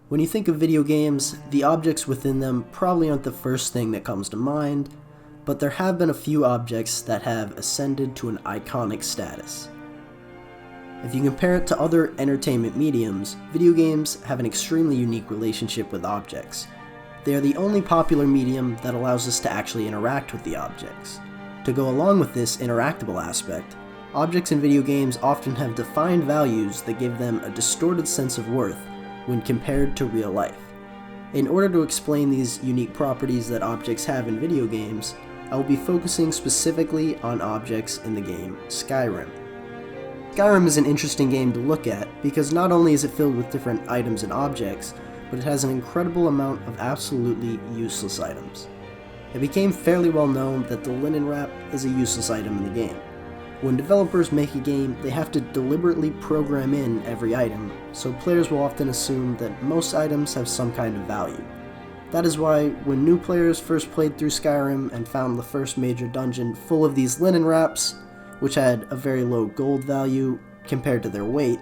When you think of video games, the objects within them probably aren't the first thing that comes to mind, but there have been a few objects that have ascended to an iconic status. If you compare it to other entertainment mediums, video games have an extremely unique relationship with objects. They are the only popular medium that allows us to actually interact with the objects. To go along with this interactable aspect, objects in video games often have defined values that give them a distorted sense of worth when compared to real life. In order to explain these unique properties that objects have in video games, I will be focusing specifically on objects in the game Skyrim. Skyrim is an interesting game to look at because not only is it filled with different items and objects, but it has an incredible amount of absolutely useless items. It became fairly well known that the linen wrap is a useless item in the game. When developers make a game, they have to deliberately program in every item, so players will often assume that most items have some kind of value. That is why, when new players first played through Skyrim and found the first major dungeon full of these linen wraps, which had a very low gold value compared to their weight,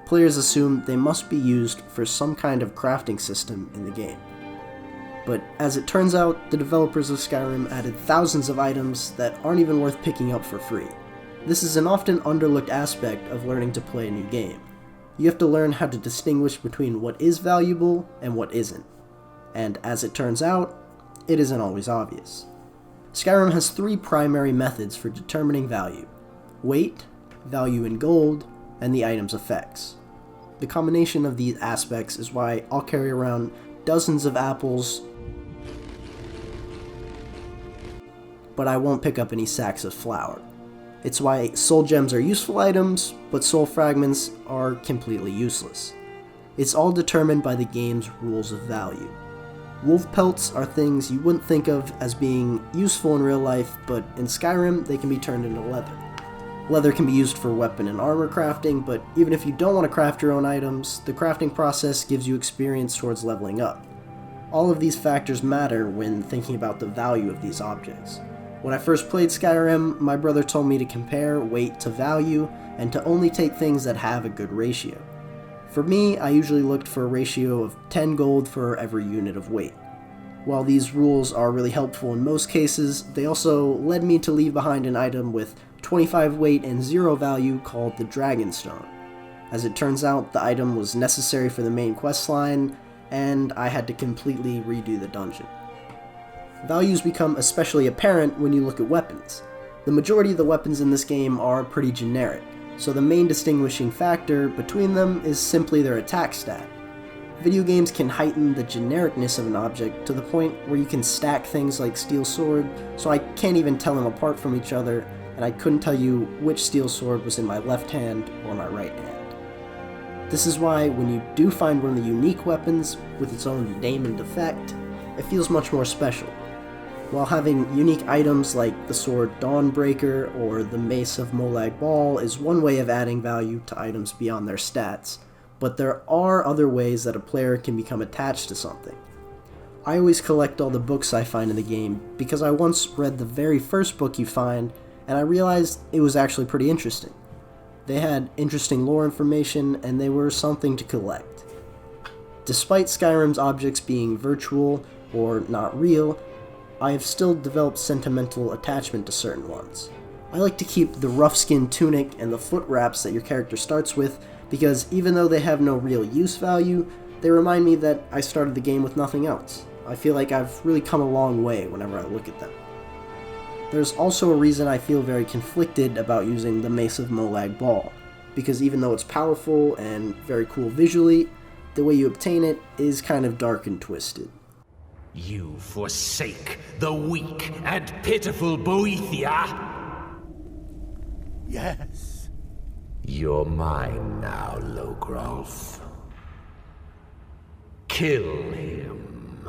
players assumed they must be used for some kind of crafting system in the game. But as it turns out, the developers of Skyrim added thousands of items that aren't even worth picking up for free. This is an often underlooked aspect of learning to play a new game. You have to learn how to distinguish between what is valuable and what isn't. And as it turns out, it isn't always obvious. Skyrim has three primary methods for determining value: weight, value in gold, and the item's effects. The combination of these aspects is why I'll carry around dozens of apples, but I won't pick up any sacks of flour. It's why soul gems are useful items, but soul fragments are completely useless. It's all determined by the game's rules of value. Wolf pelts are things you wouldn't think of as being useful in real life, but in Skyrim they can be turned into leather. Leather can be used for weapon and armor crafting, but even if you don't want to craft your own items, the crafting process gives you experience towards leveling up. All of these factors matter when thinking about the value of these objects. When I first played Skyrim, my brother told me to compare weight to value and to only take things that have a good ratio. For me, I usually looked for a ratio of 10 gold for every unit of weight. While these rules are really helpful in most cases, they also led me to leave behind an item with 25 weight and 0 value called the Dragonstone. As it turns out, the item was necessary for the main questline, and I had to completely redo the dungeon. Values become especially apparent when you look at weapons. The majority of the weapons in this game are pretty generic, so the main distinguishing factor between them is simply their attack stat. Video games can heighten the genericness of an object to the point where you can stack things like steel sword, so I can't even tell them apart from each other, and I couldn't tell you which steel sword was in my left hand or my right hand. This is why when you do find one of the unique weapons with its own name and effect, it feels much more special. While having unique items like the sword Dawnbreaker or the mace of Molag Bal is one way of adding value to items beyond their stats, but there are other ways that a player can become attached to something. I always collect all the books I find in the game because I once read the very first book you find and I realized it was actually pretty interesting. They had interesting lore information and they were something to collect. Despite Skyrim's objects being virtual or not real, I have still developed sentimental attachment to certain ones. I like to keep the rough-skin tunic and the foot wraps that your character starts with because even though they have no real use value, they remind me that I started the game with nothing else. I feel like I've really come a long way whenever I look at them. There's also a reason I feel very conflicted about using the Mace of Molag Bal, because even though it's powerful and very cool visually, the way you obtain it is kind of dark and twisted. You forsake the weak and pitiful Boethia? Yes. You're mine now, Logrolf. Kill him.